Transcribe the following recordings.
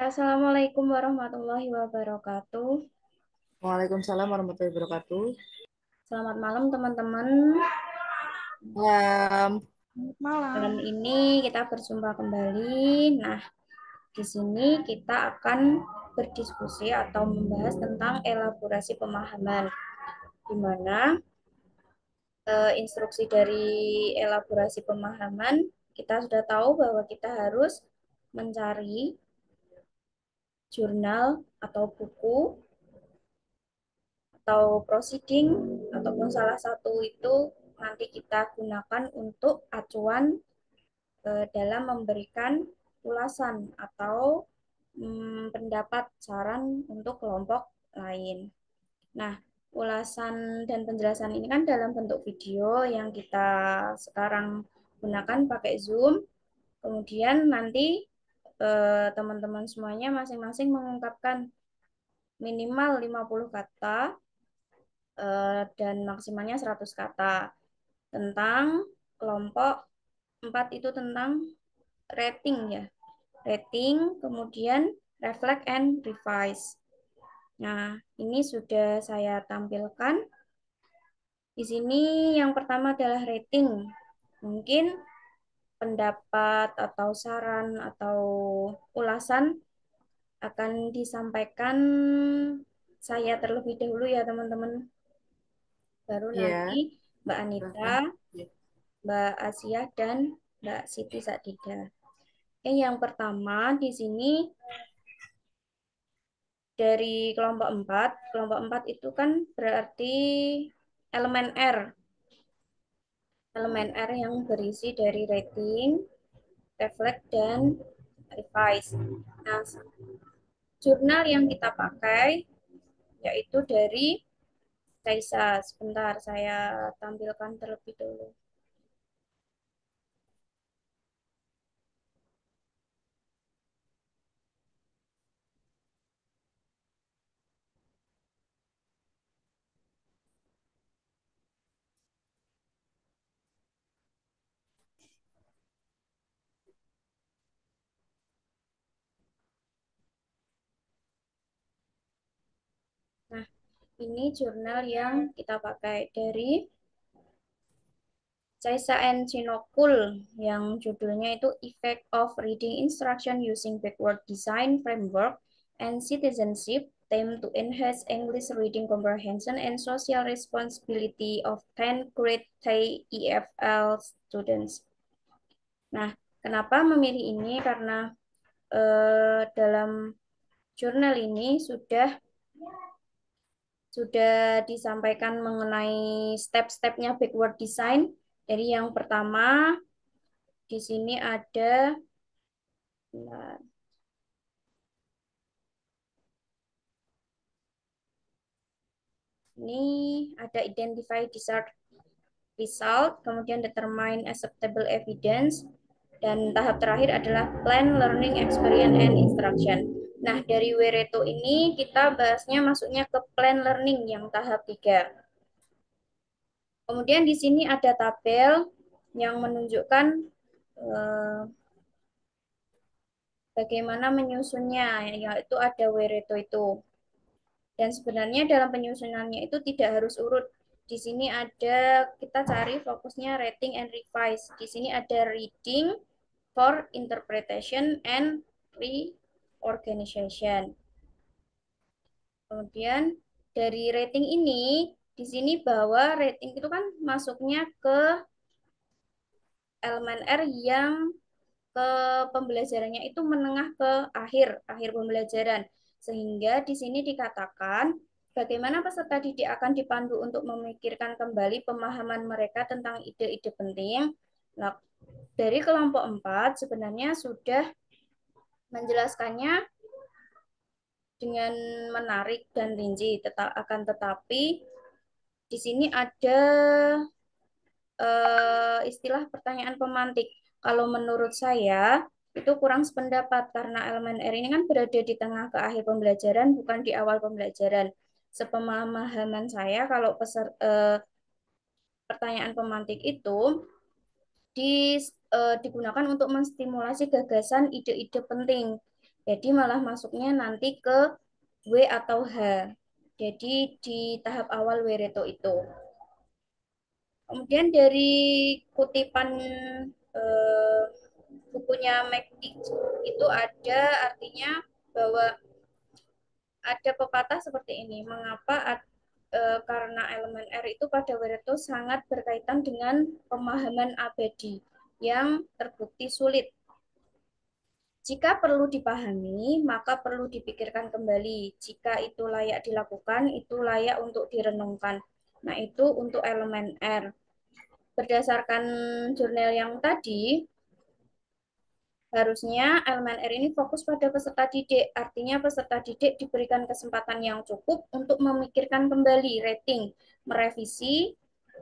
Assalamualaikum warahmatullahi wabarakatuh. Waalaikumsalam warahmatullahi wabarakatuh. Selamat malam teman-teman. Malam. Malam Malam. ini kita berjumpa kembali. Nah, di sini kita akan berdiskusi atau membahas tentang elaborasi pemahaman, di mana instruksi dari elaborasi pemahaman kita sudah tahu bahwa kita harus mencari jurnal atau buku atau proceeding ataupun salah satu itu nanti kita gunakan untuk acuan dalam memberikan ulasan atau pendapat saran untuk kelompok lain. Nah, ulasan dan penjelasan ini kan dalam bentuk video yang kita sekarang gunakan pakai Zoom. Kemudian nanti teman-teman semuanya masing-masing mengungkapkan minimal 50 kata dan maksimalnya 100 kata tentang kelompok 4 itu tentang rating ya. Rating, kemudian reflect and revise. Nah, ini sudah saya tampilkan. Di sini yang pertama adalah rating. Mungkin pendapat atau saran atau ulasan akan disampaikan saya terlebih dahulu ya teman-teman. Baru nanti Ya, Mbak Anita, silahkan. Ya. Mbak Asia, dan Mbak Siti Sadida. Yang pertama di sini dari kelompok 4 itu kan berarti elemen R. Elemen R yang berisi dari rating, reflect, dan revise. Nah, jurnal yang kita pakai yaitu dari Kaisa. Sebentar, saya tampilkan terlebih dulu. Nah, ini jurnal yang kita pakai dari Caisa and Chinokul yang judulnya itu Effect of Reading Instruction Using Backward Design Framework and Citizenship Theme to Enhance English Reading Comprehension and Social Responsibility of 10th Grade TEFL Students. Nah, kenapa memilih ini? Karena dalam jurnal ini sudah disampaikan mengenai step-stepnya backward design. Jadi yang pertama di sini ada, nah, ini ada identify desired result, kemudian determine acceptable evidence, dan tahap terakhir adalah plan learning experience and instruction. Nah, dari Wereto ini kita bahasnya masuknya ke plan learning yang tahap 3. Kemudian di sini ada tabel yang menunjukkan eh, bagaimana menyusunnya, yaitu ada Wereto itu. Dan sebenarnya dalam penyusunannya itu tidak harus urut. Di sini ada kita cari fokusnya rating and revise. Di sini ada reading for interpretation and reorganization. Kemudian dari rating ini di sini bahwa rating itu kan masuknya ke elemen R yang ke pembelajarannya itu menengah ke akhir pembelajaran. Sehingga di sini dikatakan bagaimana peserta didik akan dipandu untuk memikirkan kembali pemahaman mereka tentang ide-ide penting. Nah, dari kelompok 4 sebenarnya sudah menjelaskannya dengan menarik dan rinci, akan tetapi di sini ada istilah pertanyaan pemantik. Kalau menurut saya itu kurang sependapat karena elemen R ini kan berada di tengah ke akhir pembelajaran, bukan di awal pembelajaran. Sepemahaman saya kalau pertanyaan pemantik itu digunakan untuk menstimulasi gagasan ide-ide penting. Jadi malah masuknya nanti ke W atau H. Jadi di tahap awal Wireto itu. Kemudian dari kutipan eh, bukunya McD itu ada artinya bahwa ada pepatah seperti ini. Mengapa karena elemen R itu pada Wireto sangat berkaitan dengan pemahaman abadi yang terbukti sulit. Jika perlu dipahami, maka perlu dipikirkan kembali. Jika itu layak dilakukan, itu layak untuk direnungkan. Nah, itu untuk elemen R. Berdasarkan jurnal yang tadi, harusnya elemen R ini fokus pada peserta didik. Artinya peserta didik diberikan kesempatan yang cukup untuk memikirkan kembali rating, merevisi,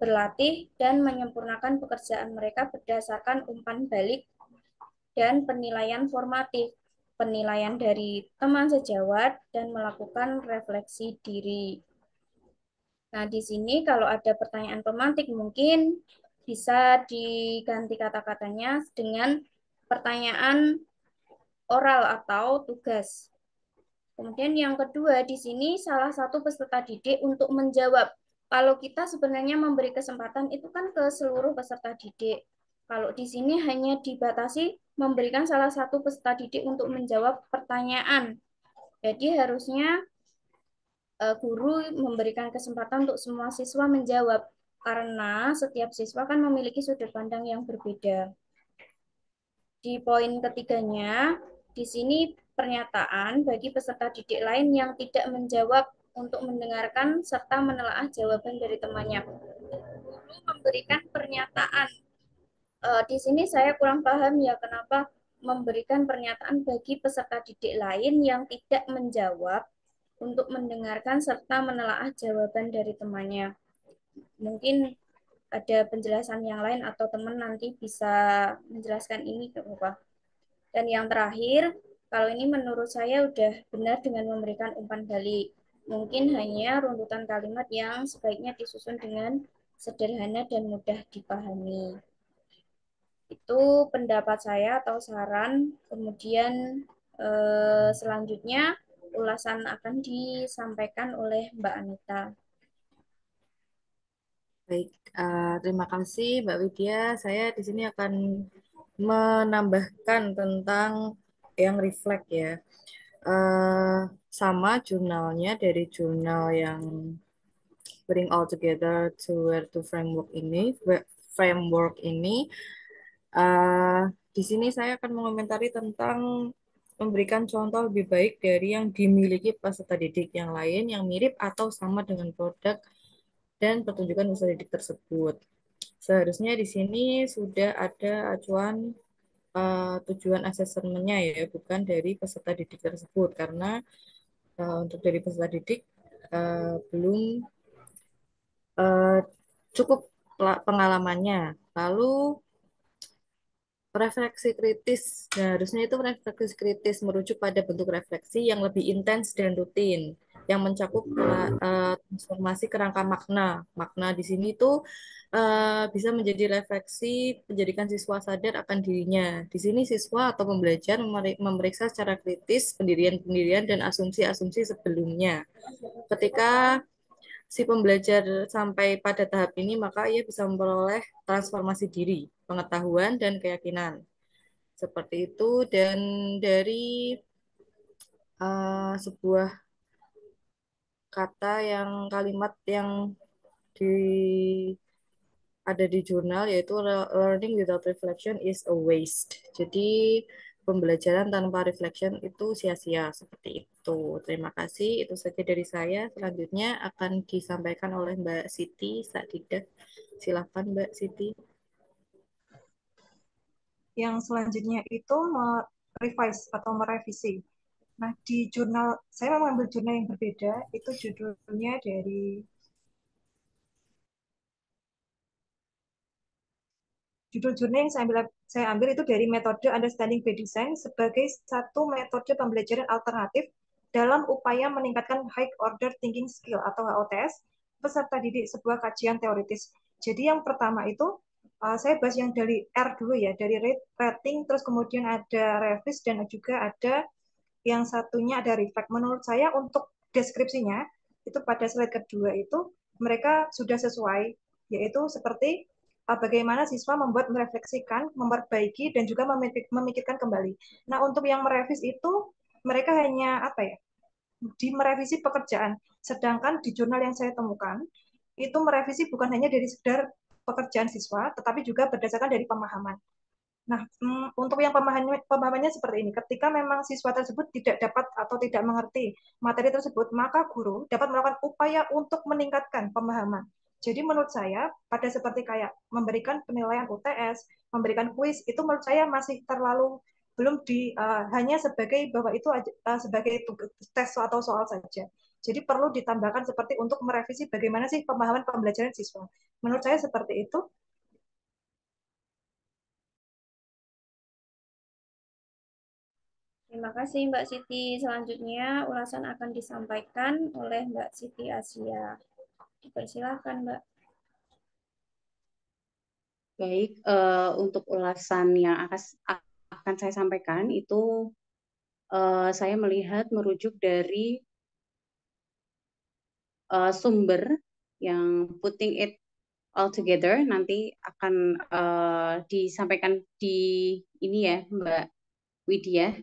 berlatih, dan menyempurnakan pekerjaan mereka berdasarkan umpan balik dan penilaian formatif, penilaian dari teman sejawat, dan melakukan refleksi diri. Nah, di sini kalau ada pertanyaan pemantik mungkin bisa diganti kata-katanya dengan pertanyaan oral atau tugas. Kemudian yang kedua, di sini salah satu peserta didik untuk menjawab. Kalau kita sebenarnya memberi kesempatan itu kan ke seluruh peserta didik. Kalau di sini hanya dibatasi memberikan salah satu peserta didik untuk menjawab pertanyaan. Jadi harusnya guru memberikan kesempatan untuk semua siswa menjawab karena setiap siswa kan memiliki sudut pandang yang berbeda. Di poin ketiganya, di sini pernyataan bagi peserta didik lain yang tidak menjawab untuk mendengarkan serta menelaah jawaban dari temannya. Guru memberikan pernyataan. Di sini saya kurang paham ya kenapa memberikan pernyataan bagi peserta didik lain yang tidak menjawab untuk mendengarkan serta menelaah jawaban dari temannya. Mungkin ada penjelasan yang lain atau teman nanti bisa menjelaskan ini ke Bapak. Dan yang terakhir, kalau ini menurut saya udah benar dengan memberikan umpan balik. Mungkin hanya runtutan kalimat yang sebaiknya disusun dengan sederhana dan mudah dipahami. Itu pendapat saya atau saran. Kemudian selanjutnya ulasan akan disampaikan oleh Mbak Anita. Baik, terima kasih Mbak Widya. Saya di sini akan menambahkan tentang yang reflect ya. Eh, Sama jurnalnya dari jurnal yang Bring All Together to Where to framework ini. eh, di sini saya akan mengomentari tentang memberikan contoh lebih baik dari yang dimiliki peserta didik yang lain yang mirip atau sama dengan produk dan pertunjukan usaha didik tersebut. Seharusnya di sini sudah ada acuan tujuan asesmennya ya, bukan dari peserta didik tersebut karena untuk dari peserta didik belum eh, cukup pengalamannya. Lalu refleksi kritis, nah, harusnya itu refleksi kritis merujuk pada bentuk refleksi yang lebih intens dan rutin, yang mencakup transformasi kerangka makna. Makna di sini itu bisa menjadi refleksi, menjadikan siswa sadar akan dirinya. Di sini siswa atau pembelajar memeriksa secara kritis pendirian-pendirian dan asumsi-asumsi sebelumnya. Ketika si pembelajar sampai pada tahap ini, maka ia bisa memperoleh transformasi diri, pengetahuan, dan keyakinan. Seperti itu, dan dari sebuah kata yang kalimat yang di ada di jurnal yaitu learning without reflection is a waste. Jadi pembelajaran tanpa reflection itu sia-sia seperti itu. Terima kasih. Itu saja dari saya. Selanjutnya akan disampaikan oleh Mbak Siti Sadidah. Silakan Mbak Siti. Yang selanjutnya itu merevise atau merevisi. Nah, di jurnal, saya mengambil jurnal yang berbeda, itu judulnya dari judul jurnal yang saya ambil itu dari metode Understanding by Design sebagai satu metode pembelajaran alternatif dalam upaya meningkatkan High Order Thinking Skill atau HOTS peserta didik sebuah kajian teoritis. Jadi yang pertama itu saya bahas yang dari R dulu ya, dari rating, terus kemudian ada revis dan juga ada yang satunya ada reflect. Menurut saya untuk deskripsinya itu pada slide kedua itu mereka sudah sesuai, yaitu seperti bagaimana siswa membuat, merefleksikan, memperbaiki, dan juga memikirkan kembali. Nah, untuk yang merevis itu mereka hanya apa ya, di merevisi pekerjaan. Sedangkan di jurnal yang saya temukan itu merevisi bukan hanya dari sekedar pekerjaan siswa, tetapi juga berdasarkan dari pemahaman. Nah, untuk yang pemahamannya seperti ini. Ketika memang siswa tersebut tidak dapat atau tidak mengerti materi tersebut, maka guru dapat melakukan upaya untuk meningkatkan pemahaman. Jadi menurut saya, pada seperti kayak memberikan penilaian UTS, memberikan kuis, itu menurut saya masih terlalu belum hanya sebagai bahwa itu sebagai tes atau soal saja. Jadi perlu ditambahkan seperti untuk merevisi bagaimana sih pemahaman pembelajaran siswa. Menurut saya seperti itu. Terima kasih Mbak Siti. Selanjutnya ulasan akan disampaikan oleh Mbak Siti Asia. Dipersilahkan Mbak. Baik, untuk ulasan yang akan saya sampaikan itu saya melihat merujuk dari sumber yang putting it all together nanti akan disampaikan di ini ya Mbak Widya.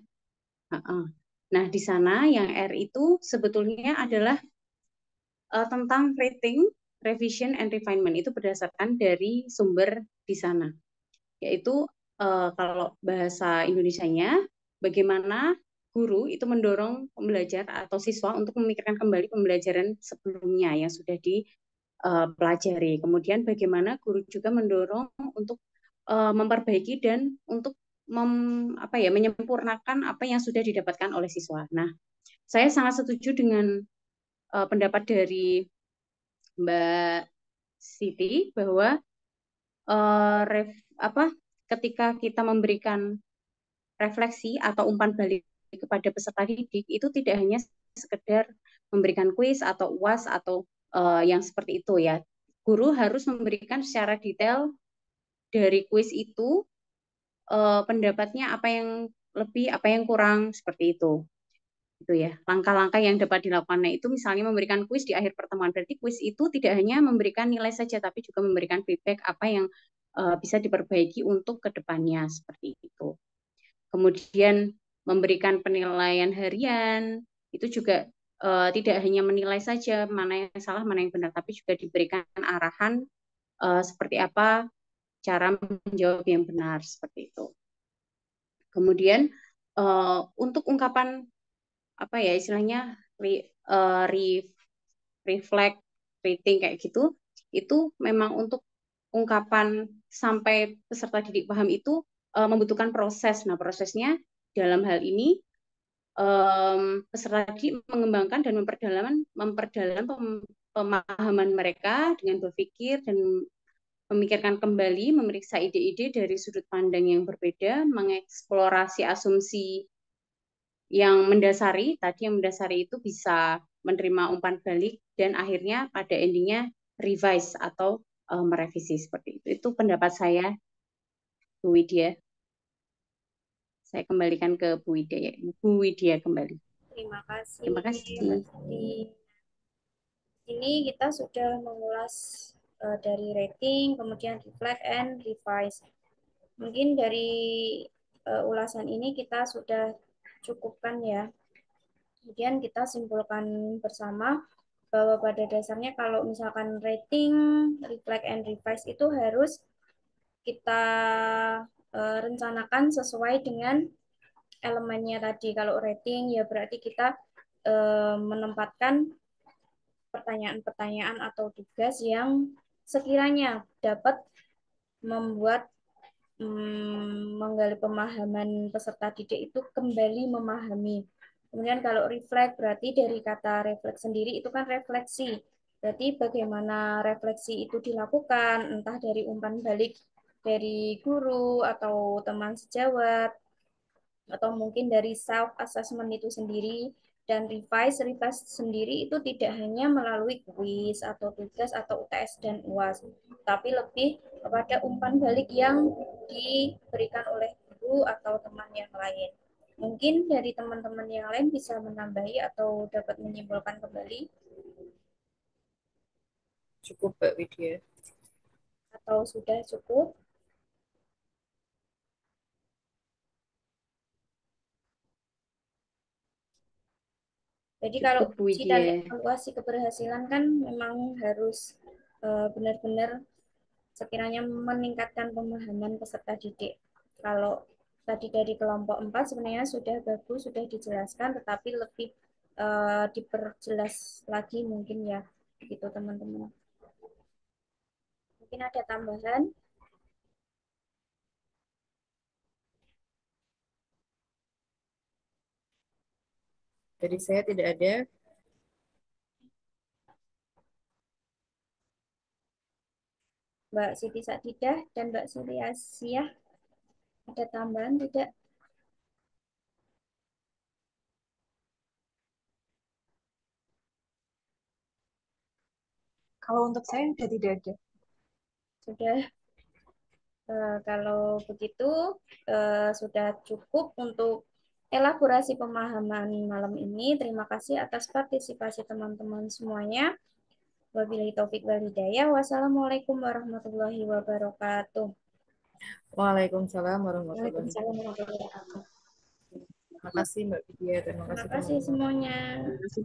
Nah, di sana yang R itu sebetulnya adalah tentang rating, revision, and refinement. Itu berdasarkan dari sumber di sana. Yaitu kalau bahasa Indonesianya, bagaimana guru itu mendorong pembelajar atau siswa untuk memikirkan kembali pembelajaran sebelumnya yang sudah dipelajari. Kemudian bagaimana guru juga mendorong untuk memperbaiki dan untuk menyempurnakan apa yang sudah didapatkan oleh siswa. Nah, saya sangat setuju dengan pendapat dari Mbak Siti bahwa ketika kita memberikan refleksi atau umpan balik kepada peserta didik itu tidak hanya sekedar memberikan kuis atau UAS atau yang seperti itu ya. Guru harus memberikan secara detail dari kuis itu pendapatnya apa yang lebih, apa yang kurang seperti itu. Itu ya. Langkah-langkah yang dapat dilakukan itu misalnya memberikan kuis di akhir pertemuan. Berarti kuis itu tidak hanya memberikan nilai saja tapi juga memberikan feedback apa yang bisa diperbaiki untuk kedepannya seperti itu. Kemudian memberikan penilaian harian itu juga tidak hanya menilai saja mana yang salah mana yang benar tapi juga diberikan arahan seperti apa cara menjawab yang benar seperti itu. Kemudian untuk ungkapan apa ya istilahnya reflect rating kayak gitu itu memang untuk ungkapan sampai peserta didik paham itu membutuhkan proses. Nah, prosesnya dalam hal ini peserta didik mengembangkan dan memperdalam pemahaman mereka dengan berpikir dan memikirkan kembali, memeriksa ide-ide dari sudut pandang yang berbeda, mengeksplorasi asumsi yang mendasari itu bisa menerima umpan balik dan akhirnya pada endingnya revise atau merevisi seperti itu. Itu pendapat saya, Bu Widya. Saya kembalikan ke Bu Widya ya. Bu Widya kembali. Terima kasih. Terima kasih. Ini kita sudah mengulas dari rating, kemudian reflect and revise. Mungkin dari ulasan ini kita sudah cukupkan ya. Kemudian kita simpulkan bersama bahwa pada dasarnya kalau misalkan rating, reflect, and revise itu harus kita rencanakan sesuai dengan elemennya tadi. Kalau rating ya berarti kita menempatkan pertanyaan-pertanyaan atau tugas yang sekiranya dapat membuat menggali pemahaman peserta didik itu kembali memahami. Kemudian kalau reflect berarti dari kata refleks sendiri itu kan refleksi. Berarti bagaimana refleksi itu dilakukan entah dari umpan balik dari guru atau teman sejawat atau mungkin dari self assessment itu sendiri. Dan revise sendiri itu tidak hanya melalui kuis atau tugas atau UTS dan UAS, tapi lebih kepada umpan balik yang diberikan oleh guru atau teman yang lain. Mungkin dari teman-teman yang lain bisa menambahi atau dapat menyimpulkan kembali, Cukup Mbak Widya. atau sudah cukup. Jadi kalau Cukup Bu uji dan Widya. evaluasi keberhasilan kan memang harus benar-benar sekiranya meningkatkan pemahaman peserta didik. Kalau tadi dari kelompok 4 sebenarnya sudah bagus, sudah dijelaskan, tetapi lebih diperjelas lagi mungkin ya, gitu teman-teman. Mungkin ada tambahan. Jadi saya tidak ada. Mbak Siti Sadidah dan Mbak Siti Asiah, ada tambahan tidak? Kalau untuk saya sudah tidak ada. Sudah. Kalau begitu sudah cukup untuk elaborasi pemahaman malam ini. Terima kasih atas partisipasi teman-teman semuanya. Wabillahi taufik wal hidayah. Wassalamualaikum warahmatullahi wabarakatuh. Waalaikumsalam warahmatullahi Waalaikumsalam wabarakatuh. warahmatullahi wabarakatuh. Terima kasih Mbak Widya, terima Terima kasih kasih teman-teman. semuanya. Terima kasih.